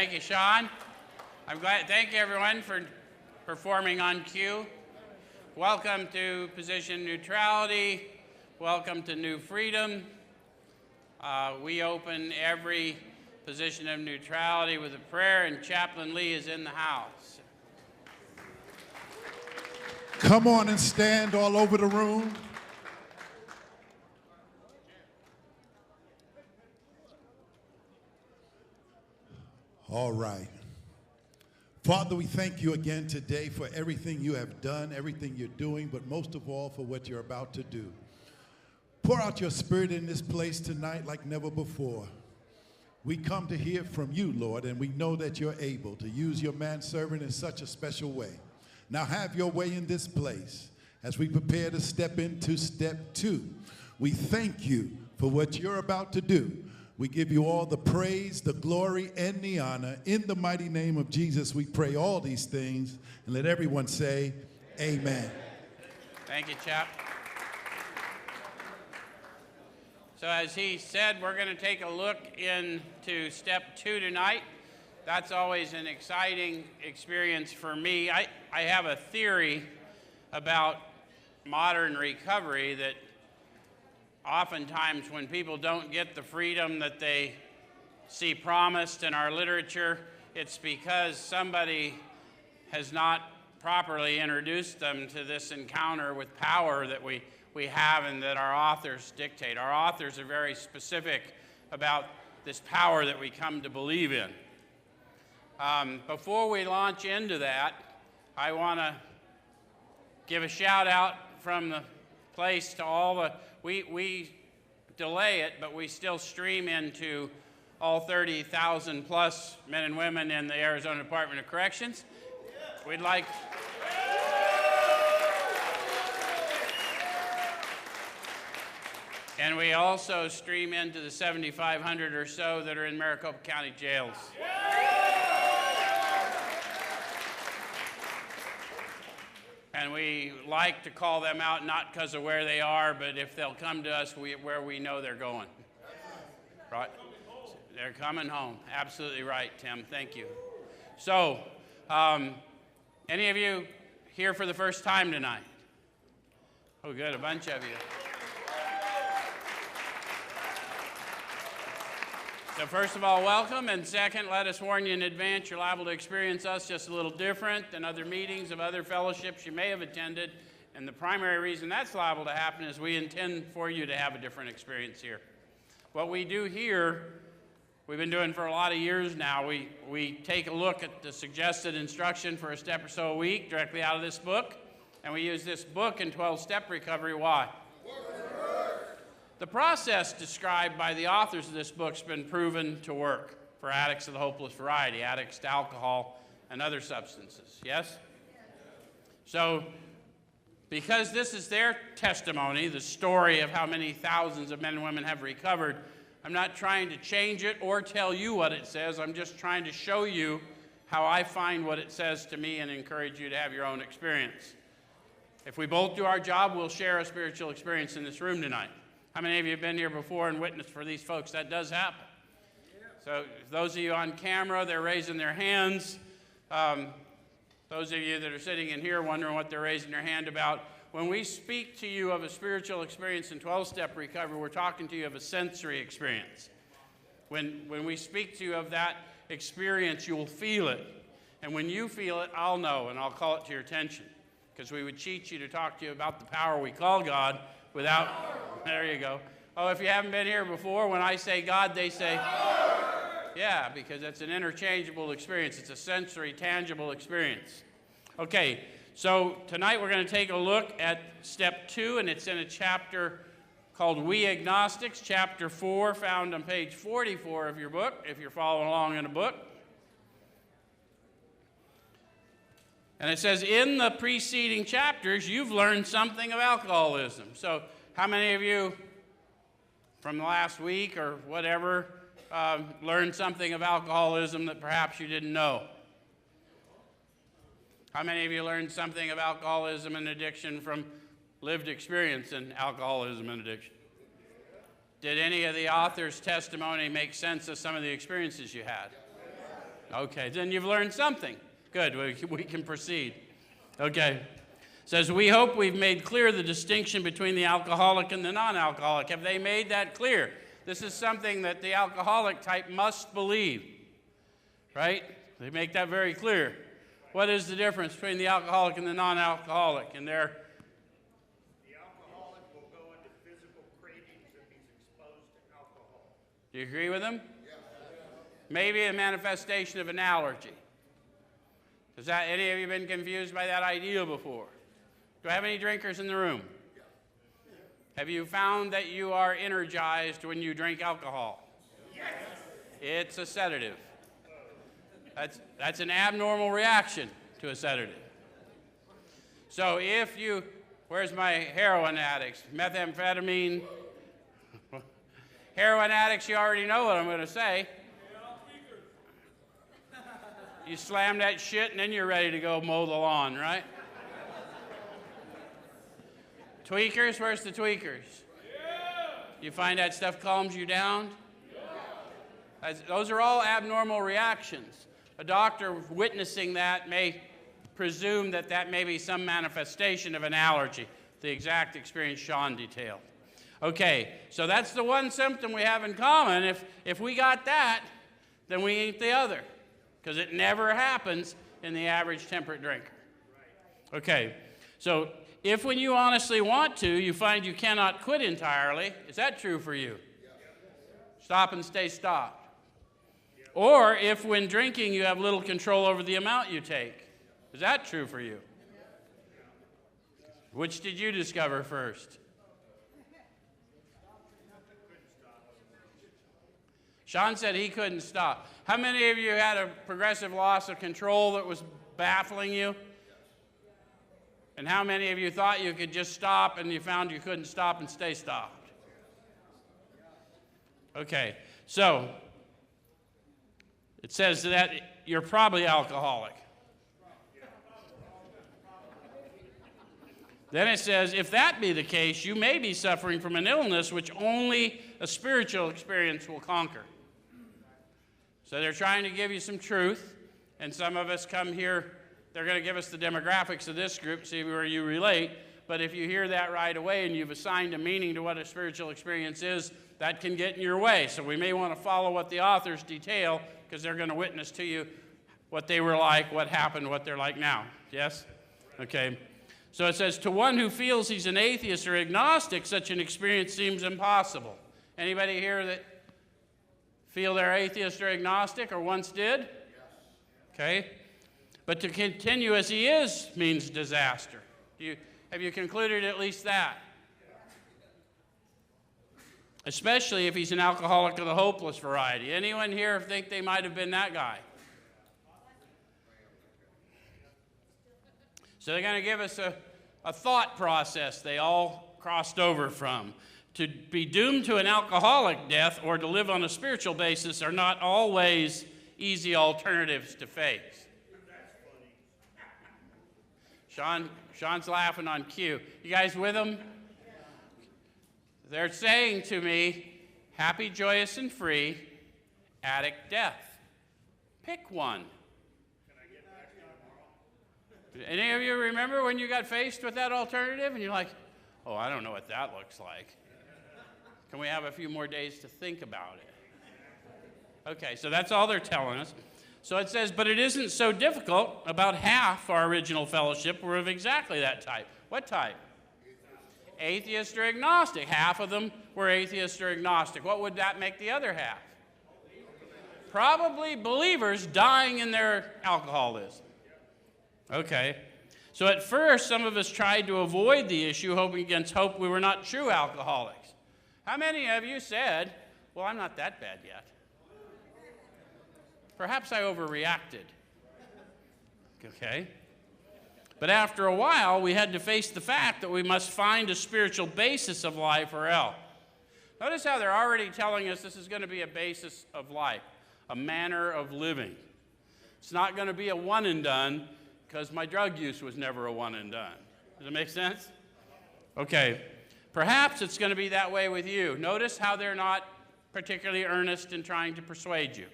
Thank you, Sean. I'm glad. Thank you, everyone, for performing on cue. Welcome to Position Neutrality. Welcome to New Freedom. We open every position of neutrality with a prayer, and Chaplain Lee is in the house. Come on and stand all over the room. All right. Father, we thank you again today for everything you have done, everything you're doing, but most of all for what you're about to do. Pour out your spirit in this place tonight like never before. We come to hear from you, Lord, and we know that you're able to use your manservant in such a special way. Now have your way in this place as we prepare to step into step 2. We thank you for what you're about to do. We give you all the praise, the glory, and the honor. In the mighty name of Jesus, we pray all these things, and let everyone say, amen. Thank you, Chap. So as he said, we're going to take a look into step 2 tonight. That's always an exciting experience for me. I have a theory about modern recovery that oftentimes when people don't get the freedom that they see promised in our literature, it's because somebody has not properly introduced them to this encounter with power that we have and that our authors dictate. Our authors are very specific about this power that we come to believe in. Before we launch into that, I want to give a shout out from the place to all the, we delay it, but we still stream into all 30,000 plus men and women in the Arizona Department of Corrections. We'd like, and we also stream into the 7,500 or so that are in Maricopa County jails. And we like to call them out not because of where they are, but if they'll come to us where we know they're going. Right? They're coming home. Absolutely right, Tim. Thank you. So, any of you here for the first time tonight? Oh, good. A bunch of you. So first of all, welcome, and second, let us warn you in advance, you're liable to experience us just a little different than other meetings of other fellowships you may have attended, and the primary reason that's liable to happen is we intend for you to have a different experience here. What we do here, we've been doing for a lot of years now, we take a look at the suggested instruction for a step or so a week directly out of this book, and we use this book in 12-step recovery. Why? The process described by the authors of this book has been proven to work for addicts of the hopeless variety, addicts to alcohol and other substances. Yes? So, because this is their testimony, the story of how many thousands of men and women have recovered, I'm not trying to change it or tell you what it says. I'm just trying to show you how I find what it says to me and encourage you to have your own experience. If we both do our job, we'll share a spiritual experience in this room tonight. How many of you have been here before and witnessed for these folks? That does happen. So those of you on camera, they're raising their hands. Those of you that are sitting in here wondering what they're raising their hand about. When we speak to you of a spiritual experience in 12-step recovery, we're talking to you of a sensory experience. When we speak to you of that experience, you'll feel it. And when you feel it, I'll know, and I'll call it to your attention. Because we would cheat you to talk to you about the power we call God without... There you go. Oh, if you haven't been here before, when I say God, they say, yeah, because it's an interchangeable experience. It's a sensory, tangible experience. Okay, so tonight we're going to take a look at step 2, and it's in a chapter called We Agnostics, chapter 4, found on page 44 of your book, if you're following along in a book. And it says, in the preceding chapters, you've learned something of alcoholism. So, how many of you from the last week or whatever learned something of alcoholism that perhaps you didn't know? How many of you learned something of alcoholism and addiction from lived experience in alcoholism and addiction? Did any of the author's testimony make sense of some of the experiences you had? Okay, then you've learned something. Good, we can proceed. Okay. Says, we hope we've made clear the distinction between the alcoholic and the non-alcoholic. Have they made that clear? This is something that the alcoholic type must believe, right? They make that very clear. What is the difference between the alcoholic and the non-alcoholic? And the alcoholic will go into physical cravings if he's exposed to alcohol. Do you agree with them? Yes. Maybe a manifestation of an allergy. Has any of you been confused by that idea before? Do I have any drinkers in the room? Yes. Have you found that you are energized when you drink alcohol? Yes. It's a sedative. That's an abnormal reaction to a sedative. So if you, where's my heroin addicts? Methamphetamine. Heroin addicts, you already know what I'm going to say. You slam that shit and then you're ready to go mow the lawn, right? Tweakers, where's the tweakers? You find that stuff calms you down? Those are all abnormal reactions. A doctor witnessing that may presume that that may be some manifestation of an allergy, the exact experience Sean detailed. Okay, so that's the one symptom we have in common. If we got that, then we ain't the other, because it never happens in the average temperate drinker. Okay, so if when you honestly want to, you find you cannot quit entirely, is that true for you? Stop and stay stopped. Or if when drinking you have little control over the amount you take, is that true for you? Which did you discover first? Sean said he couldn't stop. How many of you had a progressive loss of control that was baffling you? And how many of you thought you could just stop and you found you couldn't stop and stay stopped? Okay, so it says that you're probably alcoholic. Then it says, if that be the case, you may be suffering from an illness which only a spiritual experience will conquer. So they're trying to give you some truth, and some of us come here, they're going to give us the demographics of this group, see where you relate, but if you hear that right away and you've assigned a meaning to what a spiritual experience is, that can get in your way. So we may want to follow what the authors detail, because they're going to witness to you what they were like, what happened, what they're like now. Yes? Okay. So it says, to one who feels he's an atheist or agnostic, such an experience seems impossible. Anybody here that feel they're atheist or agnostic or once did? Okay. But to continue as he is means disaster. Have you concluded at least that? Especially if he's an alcoholic of the hopeless variety. Anyone here think they might have been that guy? So they're going to give us a thought process they all crossed over from. To be doomed to an alcoholic death or to live on a spiritual basis are not always easy alternatives to face. Sean's laughing on cue. You guys with him? They're saying to me, happy, joyous, and free, addict death. Pick one. Any of you remember when you got faced with that alternative and you're like, oh, I don't know what that looks like. Can we have a few more days to think about it? Okay, so that's all they're telling us. So it says, but it isn't so difficult. About half our original fellowship were of exactly that type. What type? Atheist or agnostic. Half of them were atheist or agnostic. What would that make the other half? Probably believers dying in their alcoholism. Okay. So at first, some of us tried to avoid the issue, hoping against hope we were not true alcoholics. How many of you said, well, I'm not that bad yet? Perhaps I overreacted. Okay. But after a while, we had to face the fact that we must find a spiritual basis of life or else. Notice how they're already telling us this is going to be a basis of life, a manner of living. It's not going to be a one and done, because my drug use was never a one and done. Does it make sense? Okay. Perhaps it's going to be that way with you. Notice how they're not particularly earnest in trying to persuade you.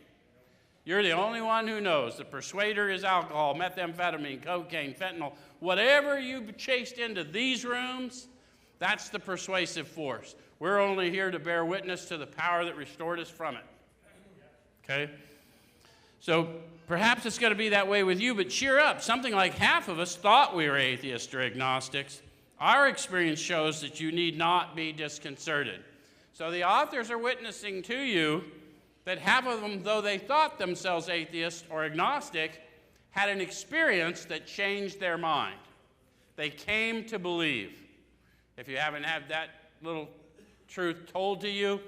You're the only one who knows. The persuader is alcohol, methamphetamine, cocaine, fentanyl. Whatever you chased into these rooms, that's the persuasive force. We're only here to bear witness to the power that restored us from it. Okay? So perhaps it's going to be that way with you, but cheer up. Something like half of us thought we were atheists or agnostics. Our experience shows that you need not be disconcerted. So the authors are witnessing to you that half of them, though they thought themselves atheist or agnostic, had an experience that changed their mind. They came to believe. If you haven't had that little truth told to you,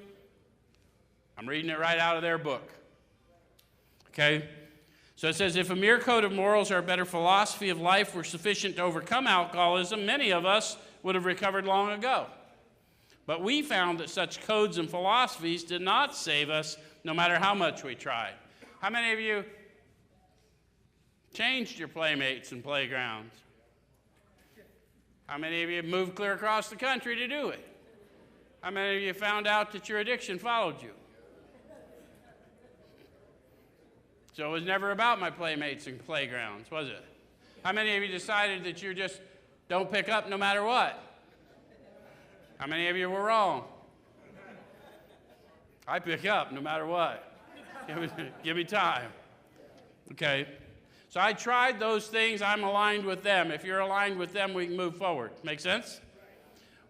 I'm reading it right out of their book. Okay? So it says, if a mere code of morals or a better philosophy of life were sufficient to overcome alcoholism, many of us would have recovered long ago. But we found that such codes and philosophies did not save us, no matter how much we tried. How many of you changed your playmates and playgrounds? How many of you moved clear across the country to do it? How many of you found out that your addiction followed you? So it was never about my playmates and playgrounds, was it? How many of you decided that you just don't pick up no matter what? How many of you were wrong? I pick up no matter what. Give me time. Okay? So I tried those things. I'm aligned with them. If you're aligned with them, we can move forward. Make sense?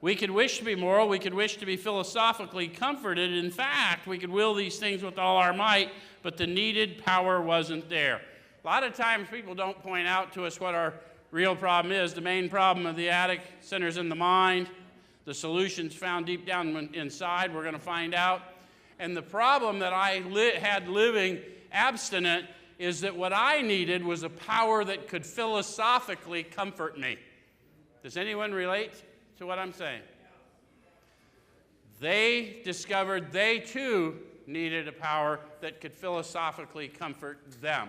We could wish to be moral. We could wish to be philosophically comforted. In fact, we could will these things with all our might, but the needed power wasn't there. A lot of times people don't point out to us what our real problem is. The main problem of the addict centers in the mind. The solution's found deep down inside. We're going to find out. And the problem that I had living abstinent is that what I needed was a power that could philosophically comfort me. Does anyone relate to what I'm saying? They discovered they too needed a power that could philosophically comfort them.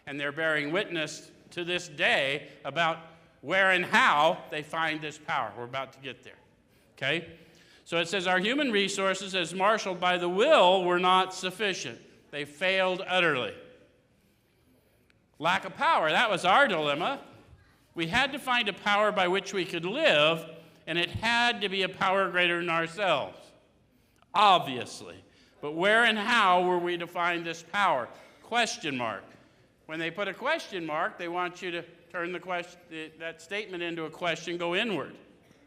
And they're bearing witness to this day about where and how they find this power. We're about to get there. Okay? So it says, our human resources, as marshaled by the will, were not sufficient. They failed utterly. Lack of power, that was our dilemma. We had to find a power by which we could live, and it had to be a power greater than ourselves, obviously. But where and how were we to find this power? Question mark. When they put a question mark, they want you to turn that statement into a question, go inward.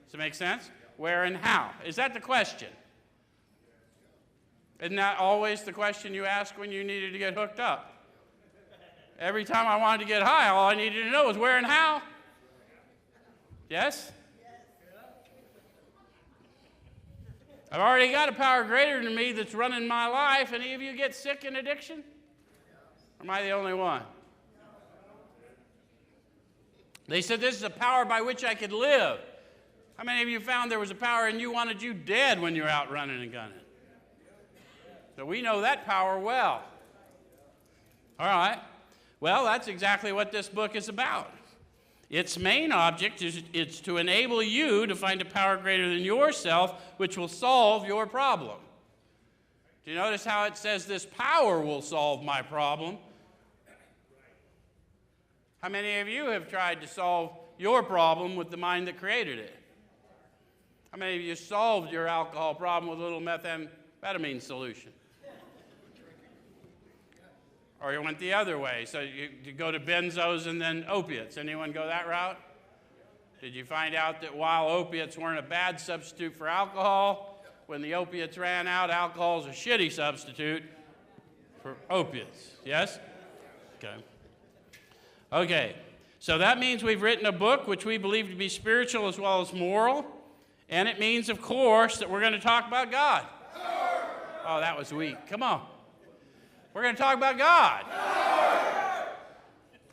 Does it make sense? Where and how? Is that the question? Isn't that always the question you ask when you needed to get hooked up? Every time I wanted to get high, all I needed to know was where and how. Yes? I've already got a power greater than me that's running my life. Any of you get sick in addiction? Or am I the only one? They said this is a power by which I could live. How many of you found there was a power and you wanted you dead when you were out running and gunning? So we know that power well. All right. Well, that's exactly what this book is about. Its main object is to enable you to find a power greater than yourself, which will solve your problem. Do you notice how it says this power will solve my problem? How many of you have tried to solve your problem with the mind that created it? How many of you solved your alcohol problem with a little methamphetamine solution? Or you went the other way, so you go to benzos and then opiates. Anyone go that route? Did you find out that while opiates weren't a bad substitute for alcohol, when the opiates ran out, alcohol is a shitty substitute for opiates? Yes? Okay. Okay, so that means we've written a book which we believe to be spiritual as well as moral, and it means, of course, that we're going to talk about God. Oh, that was weak. Come on. We're going to talk about God.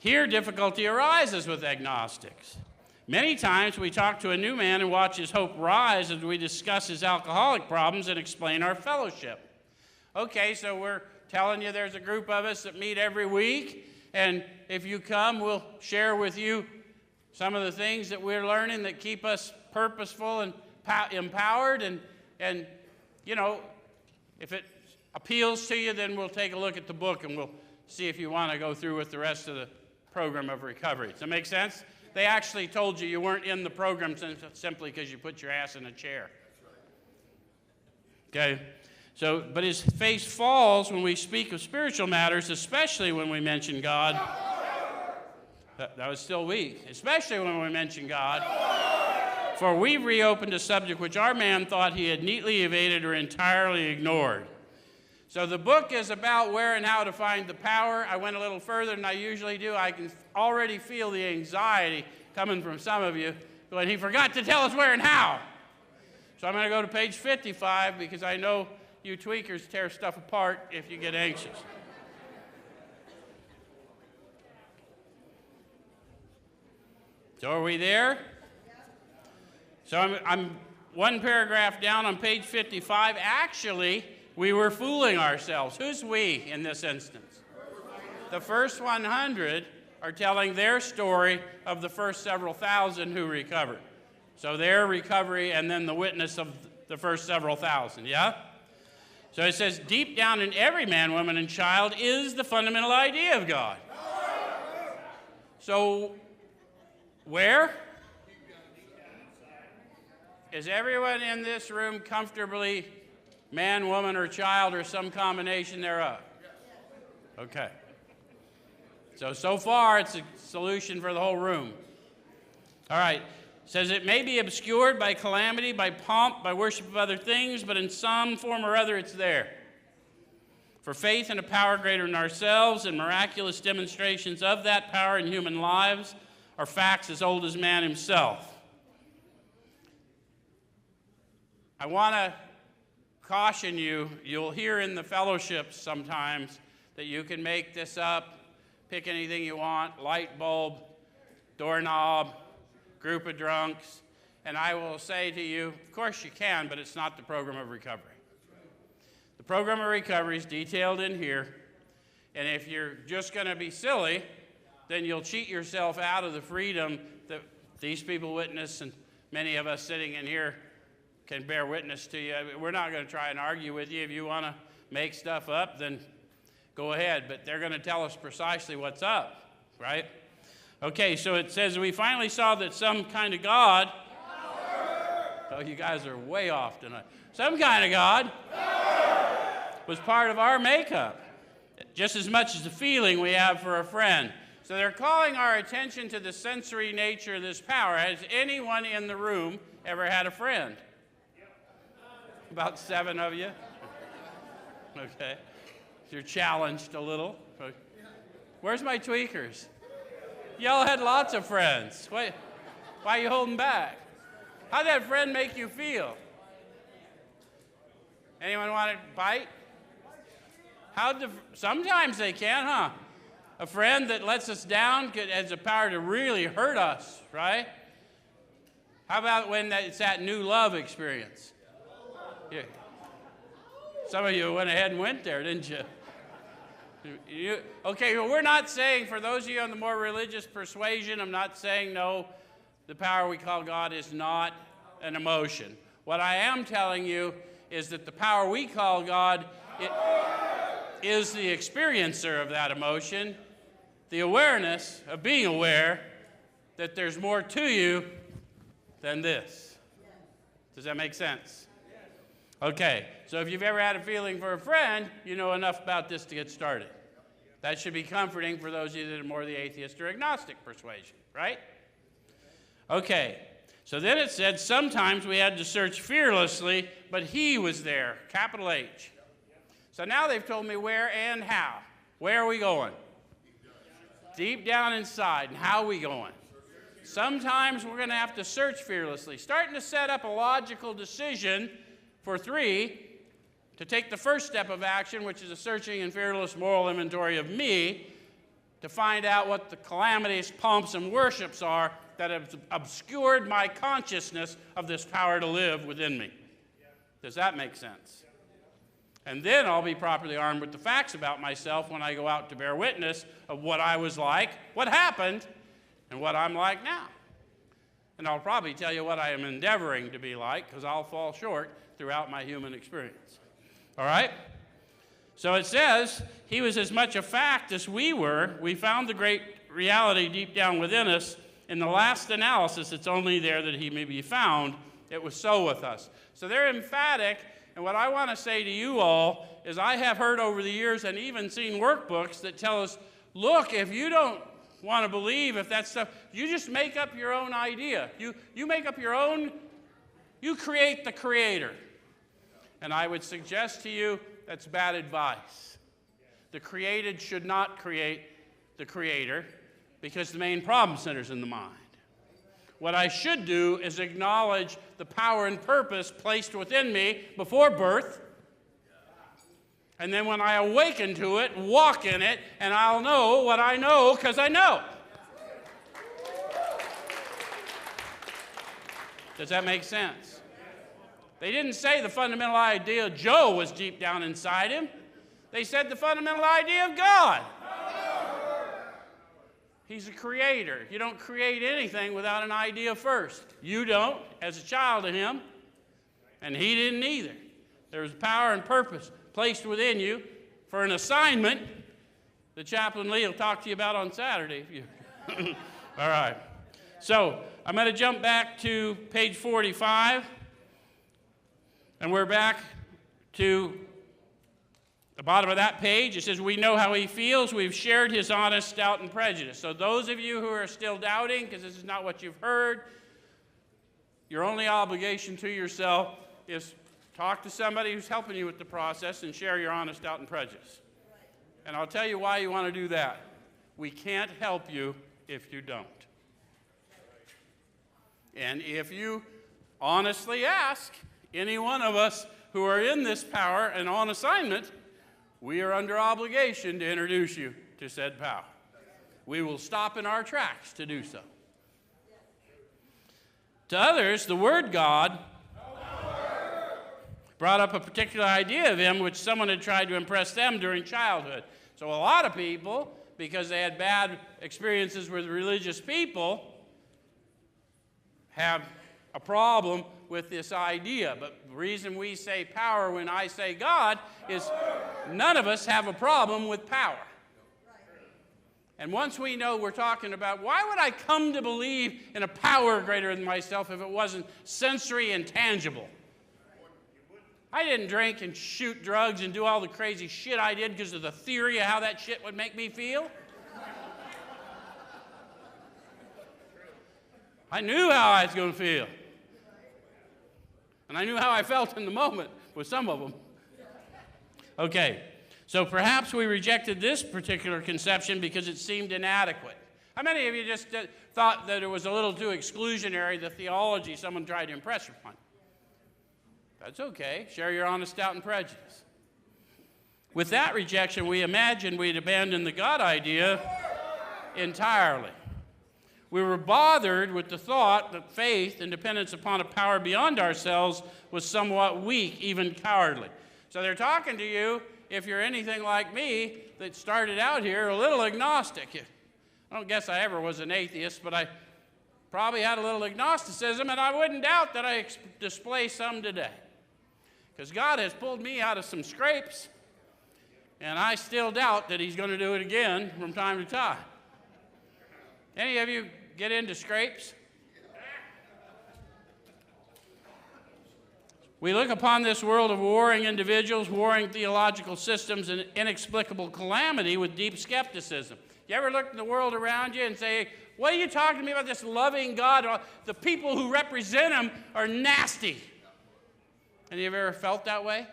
Here, difficulty arises with agnostics. Many times we talk to a new man and watch his hope rise as we discuss his alcoholic problems and explain our fellowship. Okay, so we're telling you there's a group of us that meet every week, and if you come, we'll share with you some of the things that we're learning that keep us purposeful and empowered, and you know, if it appeals to you, then we'll take a look at the book and we'll see if you want to go through with the rest of the program of recovery. Does that make sense? They actually told you weren't in the program simply because you put your ass in a chair. Okay? So, but his face falls when we speak of spiritual matters, especially when we mention God. That was still weak. Especially when we mention God. For we've reopened a subject which our man thought he had neatly evaded or entirely ignored. So the book is about where and how to find the power. I went a little further than I usually do. I can already feel the anxiety coming from some of you when he forgot to tell us where and how. So I'm going to go to page 55 because I know you tweakers tear stuff apart if you get anxious. So are we there? So I'm one paragraph down on page 55. Actually, we were fooling ourselves. Who's we in this instance? The first 100 are telling their story of the first several thousand who recovered. So their recovery and then the witness of the first several thousand, yeah? So it says, deep down in every man, woman, and child is the fundamental idea of God. So where? Is everyone in this room comfortably man, woman, or child, or some combination thereof? Okay. So far, it's a solution for the whole room. All right. It says it may be obscured by calamity, by pomp, by worship of other things, but in some form or other, it's there. For faith in a power greater than ourselves and miraculous demonstrations of that power in human lives are facts as old as man himself. I want to caution you, you'll hear in the fellowships sometimes that you can make this up, pick anything you want, light bulb, doorknob, group of drunks, and I will say to you, of course you can, but it's not the program of recovery. The program of recovery is detailed in here, and if you're just going to be silly, then you'll cheat yourself out of the freedom that these people witness, and many of us sitting in here can bear witness to you. We're not going to try and argue with you. If you want to make stuff up, then go ahead. But they're going to tell us precisely what's up, right? Okay, so it says, we finally saw that some kind of God. Oh, you guys are way off tonight. Some kind of God was part of our makeup, just as much as the feeling we have for a friend. So they're calling our attention to the sensory nature of this power. Has anyone in the room ever had a friend? About 7 of you. Okay. You're challenged a little. Where's my tweakers? Y'all had lots of friends. Why are you holding back? How'd that friend make you feel? Anyone want to bite? Sometimes they can, huh? A friend that lets us down has the power to really hurt us, right? How about when it's that new love experience? Yeah. Some of you went ahead and went there, didn't you? Okay, well, we're not saying, for those of you on the more religious persuasion, I'm not saying no, the power we call God is not an emotion. What I am telling you is that the power we call God is the experiencer of that emotion, the awareness of being aware that there's more to you than this. Does that make sense? Okay, so if you've ever had a feeling for a friend, you know enough about this to get started. That should be comforting for those of you that are more the atheist or agnostic persuasion, right? Okay, so then it said sometimes we had to search fearlessly, but he was there, capital H. So now they've told me where and how. Where are we going? Deep down inside. And how are we going? Sometimes we're going to have to search fearlessly, starting to set up a logical decision for 3, to take the first step of action, which is a searching and fearless moral inventory of me, to find out what the calamities, pomps, and worships are that have obscured my consciousness of this power to live within me. Does that make sense? And then I'll be properly armed with the facts about myself when I go out to bear witness of what I was like, what happened, and what I'm like now. And I'll probably tell you what I am endeavoring to be like, because I'll fall short throughout my human experience. All right? So it says, he was as much a fact as we were. We found the great reality deep down within us. In the last analysis, it's only there that he may be found. It was so with us. So they're emphatic, and what I want to say to you all is I have heard over the years and even seen workbooks that tell us, look, if you don't want to believe, if that stuff, you just make up your own idea. You make up your own, you create the creator. And I would suggest to you that's bad advice. The created should not create the creator because the main problem centers in the mind. What I should do is acknowledge the power and purpose placed within me before birth. And then when I awaken to it, walk in it, and I'll know what I know because I know. Does that make sense? They didn't say the fundamental idea of Joe was deep down inside him. They said the fundamental idea of God. He's a creator. You don't create anything without an idea first. You don't, as a child of him, and he didn't either. There was power and purpose placed within you for an assignment that Chaplain Lee will talk to you about on Saturday. All right. So I'm going to jump back to page 45, and we're back to the bottom of that page. It says, we know how he feels. We've shared his honest doubt and prejudice. So those of you who are still doubting, because this is not what you've heard, your only obligation to yourself is talk to somebody who's helping you with the process and share your honest doubt and prejudice. And I'll tell you why you want to do that. We can't help you if you don't. And if you honestly ask any one of us who are in this power and on assignment, we are under obligation to introduce you to said power. We will stop in our tracks to do so. To others, the word God brought up a particular idea of him which someone had tried to impress them during childhood. So a lot of people, because they had bad experiences with religious people, have a problem with this idea. But the reason we say power when I say God is none of us have a problem with power. And once we know we're talking about, why would I come to believe in a power greater than myself if it wasn't sensory and tangible? I didn't drink and shoot drugs and do all the crazy shit I did because of the theory of how that shit would make me feel. I knew how I was going to feel. And I knew how I felt in the moment with some of them. Okay, so perhaps we rejected this particular conception because it seemed inadequate. How many of you just thought that it was a little too exclusionary, the theology someone tried to impress upon? That's okay. Share your honest doubt and prejudice. With that rejection, we imagined we'd abandon the God idea entirely. We were bothered with the thought that faith and dependence upon a power beyond ourselves was somewhat weak, even cowardly. So they're talking to you, if you're anything like me, that started out here a little agnostic. I don't guess I ever was an atheist, but I probably had a little agnosticism, and I wouldn't doubt that I display some today. Because God has pulled me out of some scrapes, and I still doubt that he's going to do it again from time to time. Any of you get into scrapes? We look upon this world of warring individuals, warring theological systems, and inexplicable calamity with deep skepticism. You ever look at the world around you and say, what are you talking to me about this loving God? The people who represent him are nasty. Any of you ever felt that way?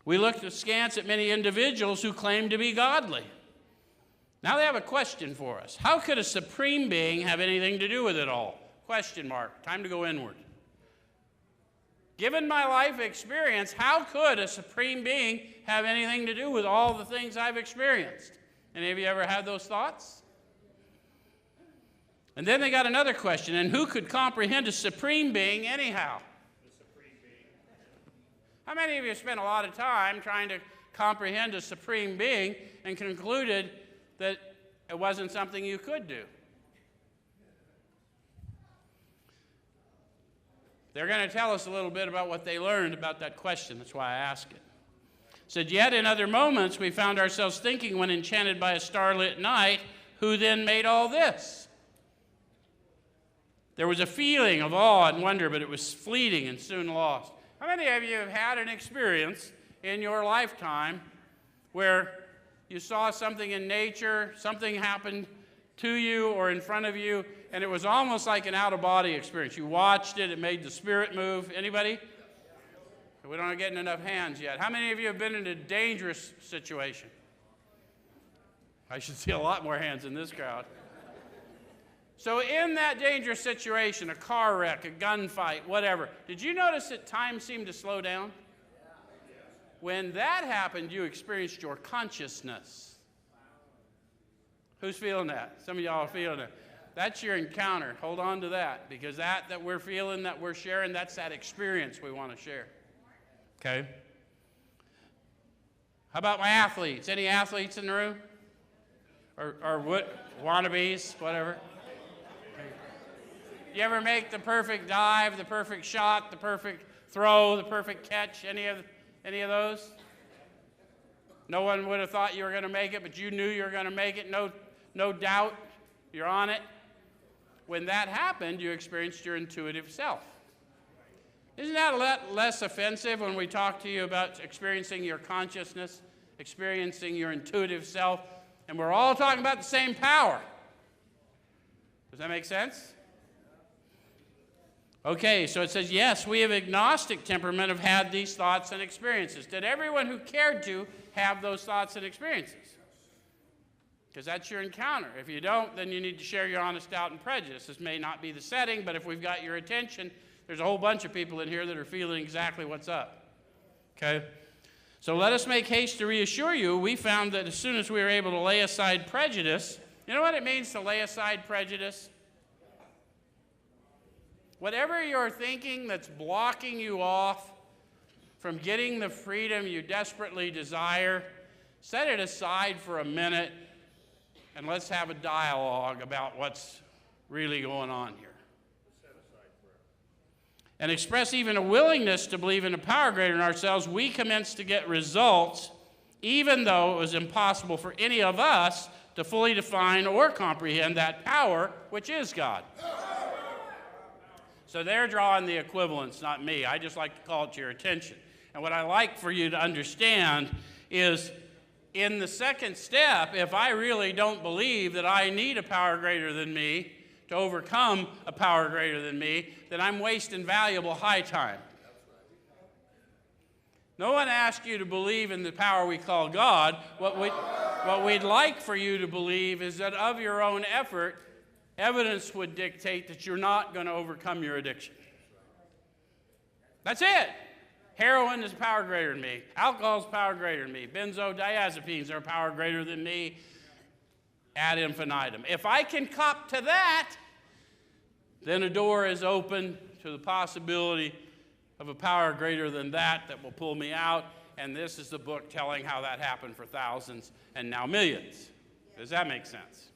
We look askance at many individuals who claim to be godly. Now they have a question for us. How could a supreme being have anything to do with it all? Question mark. Time to go inward. Given my life experience, how could a supreme being have anything to do with all the things I've experienced? Any of you ever had those thoughts? And then they got another question. And who could comprehend a supreme being anyhow? The supreme being. How many of you spent a lot of time trying to comprehend a supreme being and concluded that it wasn't something you could do? They're going to tell us a little bit about what they learned about that question. That's why I ask it. It said, yet in other moments we found ourselves thinking when enchanted by a starlit night, who then made all this? There was a feeling of awe and wonder, but it was fleeting and soon lost. How many of you have had an experience in your lifetime where you saw something in nature, something happened to you or in front of you, and it was almost like an out-of-body experience? You watched it, it made the spirit move. Anybody? We don't get enough hands yet. How many of you have been in a dangerous situation? I should see a lot more hands in this crowd. So in that dangerous situation, a car wreck, a gunfight, whatever, did you notice that time seemed to slow down? When that happened, you experienced your consciousness. Who's feeling that? Some of y'all are feeling it. That's your encounter. Hold on to that, because that we're feeling, that we're sharing, that's that experience we want to share. Okay? How about my athletes? Any athletes in the room? Or what? Wannabes, whatever. You ever make the perfect dive, the perfect shot, the perfect throw, the perfect catch? Any of those? No one would have thought you were going to make it, but you knew you were going to make it. No doubt. You're on it. When that happened, you experienced your intuitive self. Isn't that a lot less offensive when we talk to you about experiencing your consciousness, experiencing your intuitive self, and we're all talking about the same power? Does that make sense? Okay, so it says, yes, we of agnostic temperament have had these thoughts and experiences. Did everyone who cared to have those thoughts and experiences? Because that's your encounter. If you don't, then you need to share your honest doubt and prejudice. This may not be the setting, but if we've got your attention, there's a whole bunch of people in here that are feeling exactly what's up. Okay? So let us make haste to reassure you. We found that as soon as we were able to lay aside prejudice, you know what it means to lay aside prejudice? Whatever you're thinking that's blocking you off from getting the freedom you desperately desire, set it aside for a minute and let's have a dialogue about what's really going on here. And express even a willingness to believe in a power greater than ourselves, we commence to get results, even though it was impossible for any of us to fully define or comprehend that power, which is God. So they're drawing the equivalence, not me. I just like to call it to your attention. And what I like for you to understand is in the second step, if I really don't believe that I need a power greater than me to overcome a power greater than me, then I'm wasting valuable high time. No one asked you to believe in the power we call God. What we'd like for you to believe is that of your own effort, evidence would dictate that you're not going to overcome your addiction. That's it. Heroin is power greater than me. Alcohol is power greater than me. Benzodiazepines are power greater than me. Ad infinitum. If I can cop to that, then a door is open to the possibility of a power greater than that will pull me out. And this is the book telling how that happened for thousands and now millions. Does that make sense?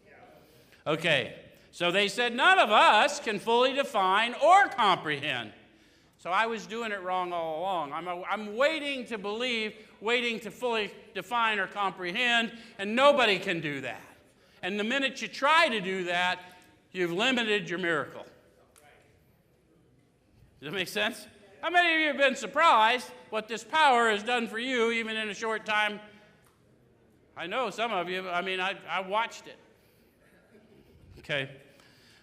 Okay. So they said none of us can fully define or comprehend. So I was doing it wrong all along. I'm waiting to believe, waiting to fully define or comprehend, and nobody can do that. And the minute you try to do that, you've limited your miracle. Does that make sense? How many of you have been surprised what this power has done for you, even in a short time? I know some of you. I mean, I watched it. Okay.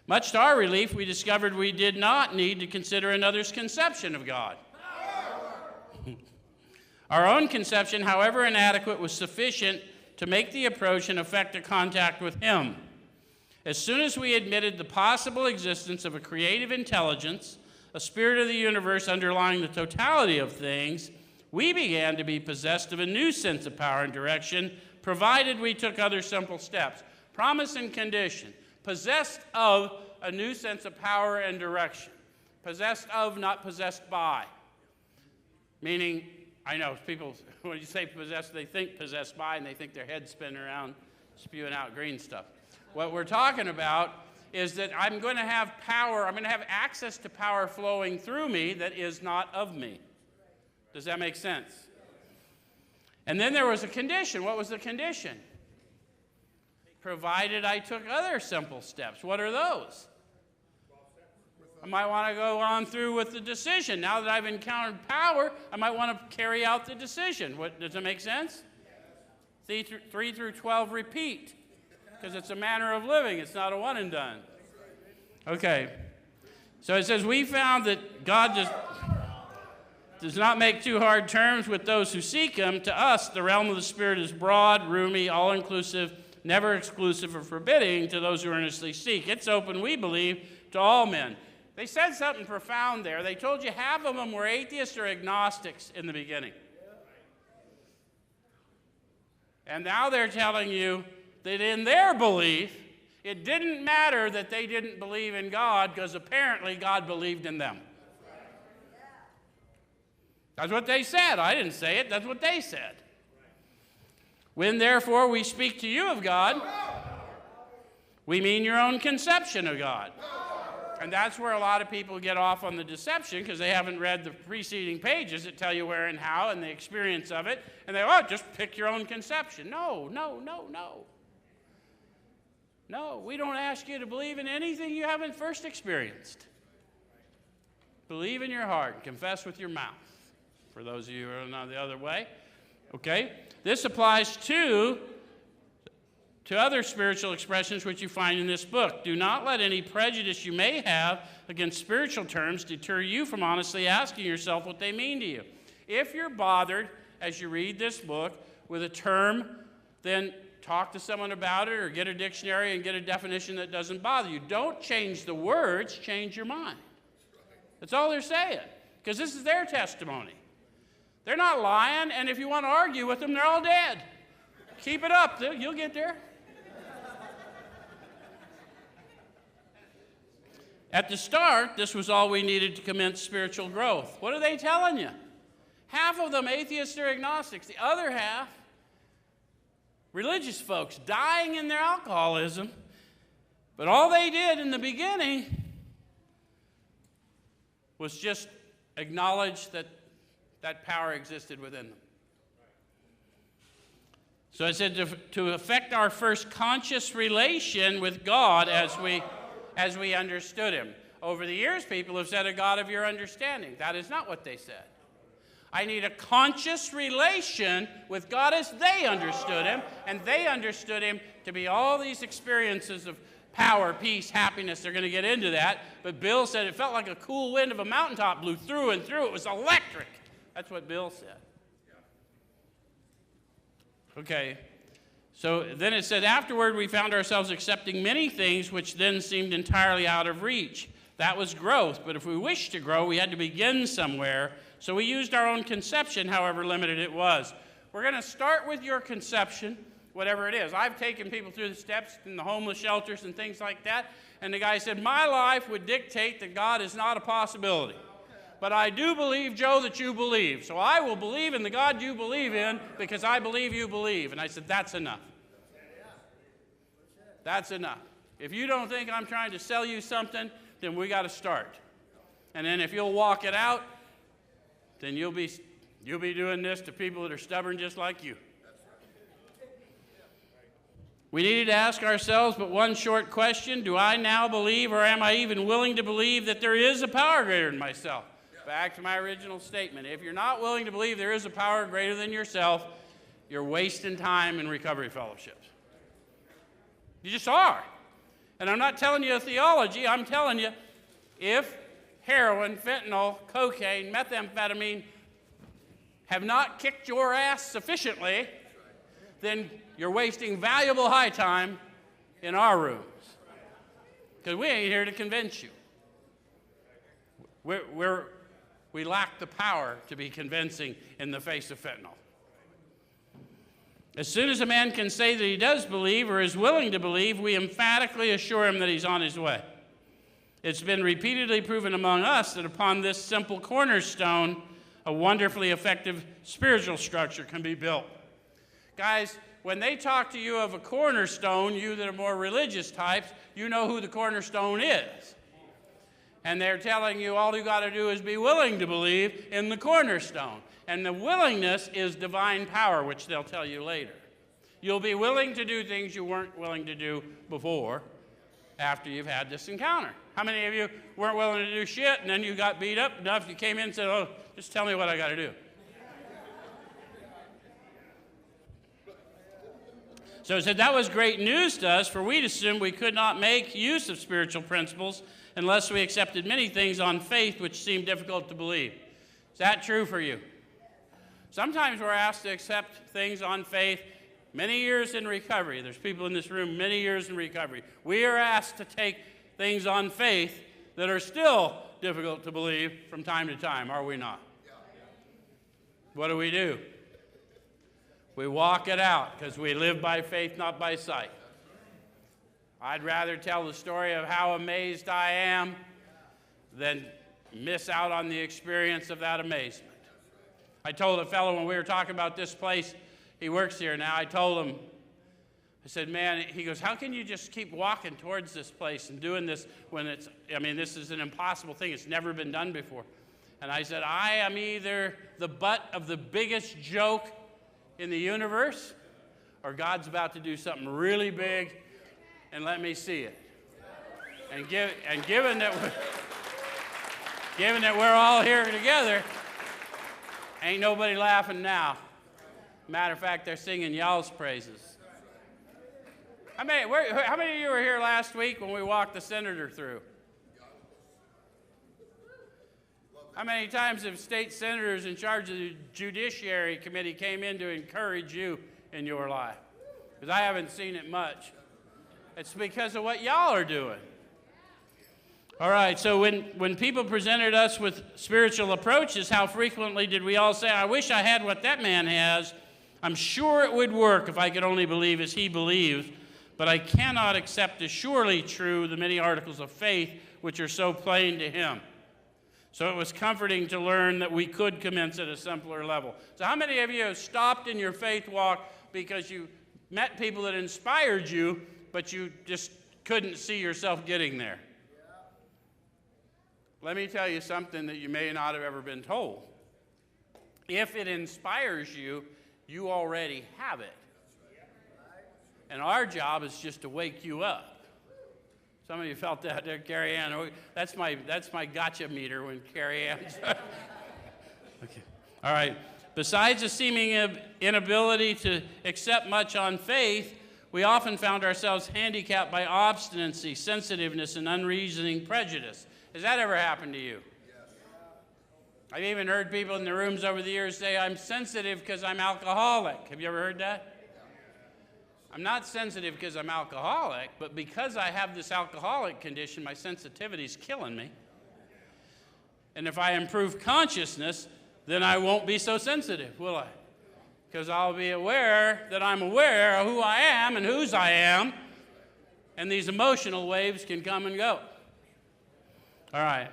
Much to our relief, we discovered we did not need to consider another's conception of God. Our own conception, however inadequate, was sufficient to make the approach and effect a contact with Him. As soon as we admitted the possible existence of a creative intelligence, a spirit of the universe underlying the totality of things, we began to be possessed of a new sense of power and direction, provided we took other simple steps. Promise and condition. Possessed of a new sense of power and direction. Possessed of, not possessed by. Meaning, I know people, when you say possessed, they think possessed by, and they think their head's spinning around, spewing out green stuff. What we're talking about is that I'm going to have power, I'm going to have access to power flowing through me that is not of me. Does that make sense? And then there was a condition. What was the condition? Provided I took other simple steps. What are those? I might want to go on through with the decision. Now that I've encountered power, I might want to carry out the decision. Does it make sense? 3 through 12 repeat, because it's a manner of living. It's not a one and done. Okay. So it says, we found that God does not make too hard terms with those who seek him. To us, the realm of the Spirit is broad, roomy, all-inclusive, never exclusive or forbidding to those who earnestly seek. It's open, we believe, to all men. They said something profound there. They told you half of them were atheists or agnostics in the beginning. And now they're telling you that in their belief, it didn't matter that they didn't believe in God, because apparently God believed in them. That's what they said. I didn't say it. That's what they said. When therefore we speak to you of God, we mean your own conception of God. And that's where a lot of people get off on the deception, because they haven't read the preceding pages that tell you where and how and the experience of it. And they, just pick your own conception. No. No, we don't ask you to believe in anything you haven't first experienced. Believe in your heart, confess with your mouth. For those of you who are not the other way. Okay? This applies to other spiritual expressions which you find in this book. Do not let any prejudice you may have against spiritual terms deter you from honestly asking yourself what they mean to you. If you're bothered as you read this book with a term, then talk to someone about it or get a dictionary and get a definition that doesn't bother you. Don't change the words, change your mind. That's all they're saying, because this is their testimony. They're not lying, and if you want to argue with them, they're all dead. Keep it up, you'll get there. At the start, this was all we needed to commence spiritual growth. What are they telling you? Half of them atheists or agnostics. The other half, religious folks dying in their alcoholism. But all they did in the beginning was just acknowledge that that power existed within them. So I said to affect our first conscious relation with God as we understood him. Over the years, people have said a God of your understanding. That is not what they said. I need a conscious relation with God as they understood him, and they understood him to be all these experiences of power, peace, happiness. They're going to get into that. But Bill said it felt like a cool wind of a mountaintop blew through and through. It was electric. That's what Bill said. Okay. So then it said, afterward we found ourselves accepting many things which then seemed entirely out of reach. That was growth, but if we wished to grow, we had to begin somewhere. So we used our own conception, however limited it was. We're going to start with your conception, whatever it is. I've taken people through the steps in the homeless shelters and things like that, and the guy said, my life would dictate that God is not a possibility. But I do believe, Joe, that you believe. So I will believe in the God you believe in because I believe you believe. And I said, that's enough. That's enough. If you don't think I'm trying to sell you something, then we got to start. And then if you'll walk it out, then you'll be doing this to people that are stubborn just like you. We needed to ask ourselves but one short question. Do I now believe, or am I even willing to believe, that there is a power greater than myself? Back to my original statement. If you're not willing to believe there is a power greater than yourself, you're wasting time in recovery fellowships. You just are. And I'm not telling you a theology. I'm telling you, if heroin, fentanyl, cocaine, methamphetamine have not kicked your ass sufficiently, then you're wasting valuable high time in our rooms. Because we ain't here to convince you. We lack the power to be convincing in the face of fentanyl. As soon as a man can say that he does believe or is willing to believe, we emphatically assure him that he's on his way. It's been repeatedly proven among us that upon this simple cornerstone, a wonderfully effective spiritual structure can be built. Guys, when they talk to you of a cornerstone, you that are more religious types, you know who the cornerstone is. And they're telling you all you got to do is be willing to believe in the cornerstone. And the willingness is divine power, which they'll tell you later. You'll be willing to do things you weren't willing to do before, after you've had this encounter. How many of you weren't willing to do shit, and then you got beat up enough, you came in and said, oh, just tell me what I got to do. So it said that was great news to us, for we'd assumed we could not make use of spiritual principles unless we accepted many things on faith which seemed difficult to believe. Is that true for you? Sometimes we're asked to accept things on faith many years in recovery. There's people in this room many years in recovery. We are asked to take things on faith that are still difficult to believe from time to time, are we not? What do? We walk it out because we live by faith, not by sight. I'd rather tell the story of how amazed I am than miss out on the experience of that amazement. I told a fellow when we were talking about this place, he works here now, I told him, I said, man, he goes, how can you just keep walking towards this place and doing this when this is an impossible thing. It's never been done before. And I said, I am either the butt of the biggest joke in the universe, or God's about to do something really big, and let me see it. And given that we're all here together, ain't nobody laughing now. Matter of fact, they're singing y'all's praises. How many of you were here last week when we walked the senator through? How many times have state senators in charge of the Judiciary Committee came in to encourage you in your life? Because I haven't seen it much. It's because of what y'all are doing. All right, so when people presented us with spiritual approaches, how frequently did we all say, I wish I had what that man has. I'm sure it would work if I could only believe as he believes, but I cannot accept as surely true the many articles of faith which are so plain to him. So it was comforting to learn that we could commence at a simpler level. So how many of you have stopped in your faith walk because you met people that inspired you, but you just couldn't see yourself getting there? Let me tell you something that you may not have ever been told. If it inspires you, you already have it. And our job is just to wake you up. Some of you felt that there, Carrie Ann. That's my gotcha meter when Carrie Ann's. Okay. All right. Besides the seeming inability to accept much on faith, we often found ourselves handicapped by obstinacy, sensitiveness, and unreasoning prejudice. Has that ever happened to you? Yes. I've even heard people in the rooms over the years say, I'm sensitive because I'm alcoholic. Have you ever heard that? I'm not sensitive because I'm alcoholic, but because I have this alcoholic condition, my sensitivity is killing me. And if I improve consciousness, then I won't be so sensitive, will I? Because I'll be aware that I'm aware of who I am and whose I am, and these emotional waves can come and go. All right.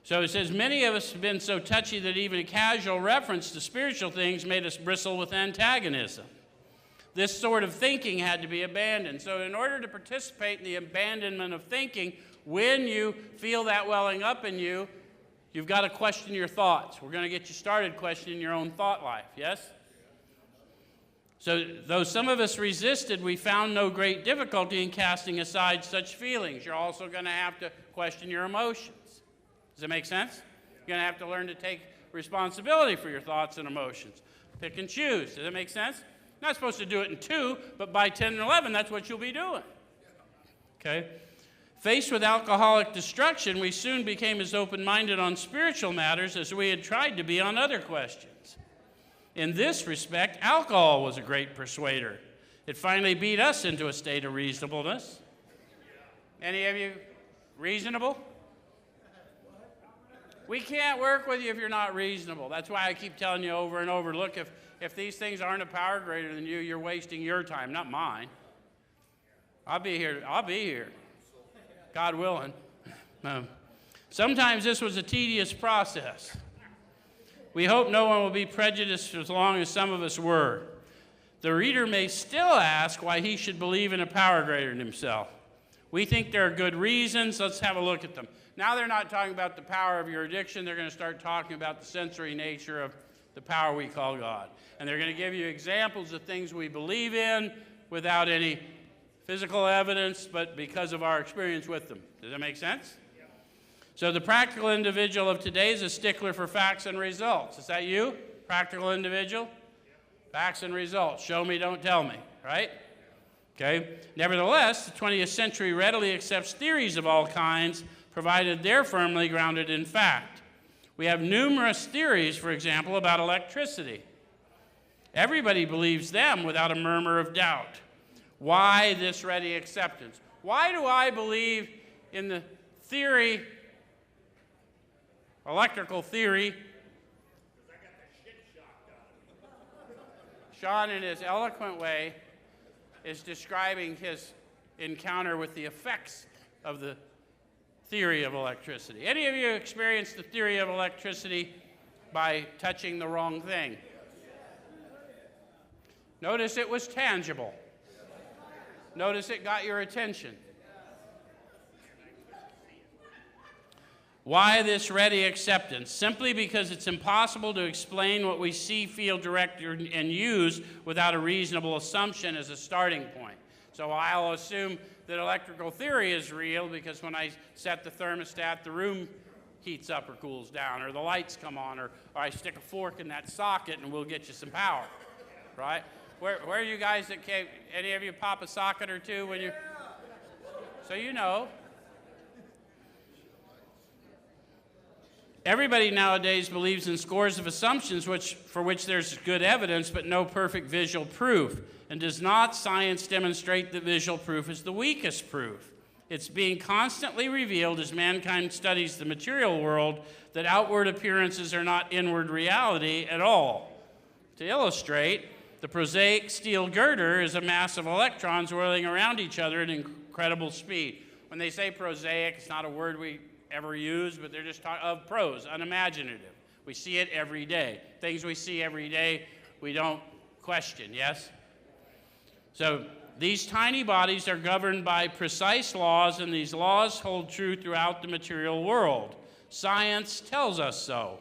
So it says, many of us have been so touchy that even a casual reference to spiritual things made us bristle with antagonism. This sort of thinking had to be abandoned. So in order to participate in the abandonment of thinking, when you feel that welling up in you, you've got to question your thoughts. We're going to get you started questioning your own thought life, yes? So though some of us resisted, we found no great difficulty in casting aside such feelings. You're also going to have to question your emotions. Does that make sense? You're going to have to learn to take responsibility for your thoughts and emotions. Pick and choose. Does that make sense? You're not supposed to do it in 2, but by 10 and 11, that's what you'll be doing. Okay? Faced with alcoholic destruction, we soon became as open-minded on spiritual matters as we had tried to be on other questions. In this respect, alcohol was a great persuader. It finally beat us into a state of reasonableness. Any of you reasonable? We can't work with you if you're not reasonable. That's why I keep telling you over and over, look, if these things aren't a power greater than you, you're wasting your time, not mine. I'll be here. God willing. Sometimes this was a tedious process. We hope no one will be prejudiced as long as some of us were. the reader may still ask why he should believe in a power greater than himself. We think there are good reasons. Let's have a look at them. Now they're not talking about the power of your addiction. They're going to start talking about the sensory nature of the power we call God. And they're going to give you examples of things we believe in without any physical evidence, but because of our experience with them. Does that make sense? Yeah. So the practical individual of today is a stickler for facts and results. Is that you? Practical individual? Yeah. Facts and results. Show me, don't tell me, right? Okay. Nevertheless, the 20th century readily accepts theories of all kinds, provided they're firmly grounded in fact. We have numerous theories, for example, about electricity. Everybody believes them without a murmur of doubt. Why this ready acceptance? Why do I believe in the theory, electrical theory? Because I got the shit shocked out of me. Sean, in his eloquent way, is describing his encounter with the effects of the theory of electricity. Any of you experienced the theory of electricity by touching the wrong thing? Notice it was tangible. Notice it got your attention. Why this ready acceptance? Simply because it's impossible to explain what we see, feel, direct, and use without a reasonable assumption as a starting point. So I'll assume that electrical theory is real because when I set the thermostat, the room heats up or cools down, or the lights come on, or I stick a fork in that socket and we'll get you some power, right? Where are you guys that came? Any of you pop a socket or two when you? So you know. Everybody nowadays believes in scores of assumptions for which there's good evidence but no perfect visual proof. And does not science demonstrate that visual proof is the weakest proof? It's being constantly revealed as mankind studies the material world that outward appearances are not inward reality at all. To illustrate, the prosaic steel girder is a mass of electrons whirling around each other at incredible speed. When they say prosaic, it's not a word we ever use, but they're just talking of prose, unimaginative. We see it every day. Things we see every day, we don't question, yes? So these tiny bodies are governed by precise laws, and these laws hold true throughout the material world. Science tells us so.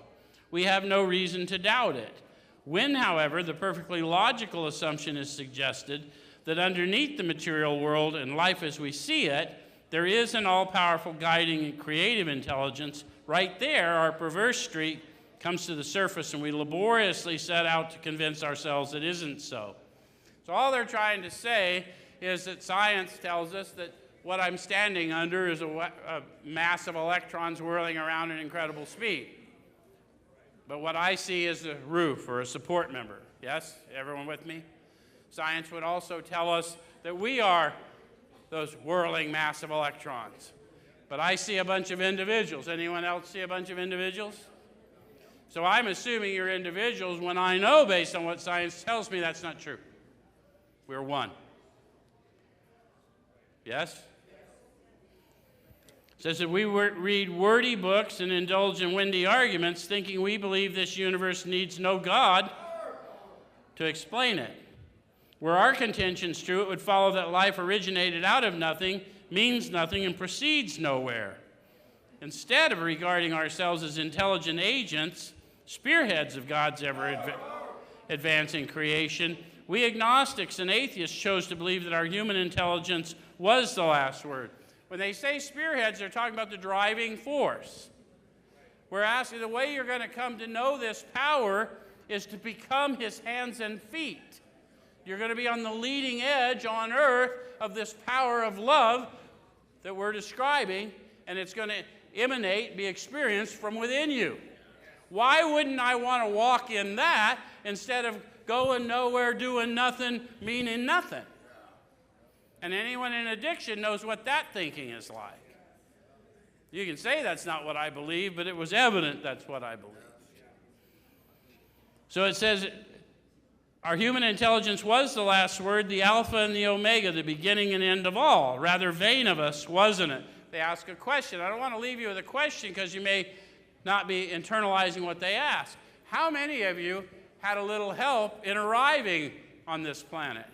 We have no reason to doubt it. When, however, the perfectly logical assumption is suggested that underneath the material world and life as we see it, there is an all-powerful guiding and creative intelligence, right there our perverse streak comes to the surface and we laboriously set out to convince ourselves it isn't so. So all they're trying to say is that science tells us that what I'm standing under is a mass of electrons whirling around at incredible speed. But what I see is a roof or a support member. Yes? Everyone with me? Science would also tell us that we are those whirling mass of electrons. But I see a bunch of individuals. Anyone else see a bunch of individuals? So I'm assuming you're individuals when I know, based on what science tells me, that's not true. We're one. Yes? It says that we read wordy books and indulge in windy arguments, thinking we believe this universe needs no God to explain it. Were our contentions true, it would follow that life originated out of nothing, means nothing, and proceeds nowhere. Instead of regarding ourselves as intelligent agents, spearheads of God's ever-advancing creation, we agnostics and atheists chose to believe that our human intelligence was the last word. When they say spearheads, they're talking about the driving force. We're asking the way you're going to come to know this power is to become his hands and feet. You're going to be on the leading edge on earth of this power of love that we're describing, and it's going to emanate, be experienced from within you. Why wouldn't I want to walk in that instead of going nowhere, doing nothing, meaning nothing? And anyone in addiction knows what that thinking is like. You can say that's not what I believe, but it was evident that's what I believed. So it says, our human intelligence was the last word, the Alpha and the Omega, the beginning and end of all. Rather vain of us, wasn't it? They ask a question. I don't want to leave you with a question because you may not be internalizing what they ask. How many of you had a little help in arriving on this planet?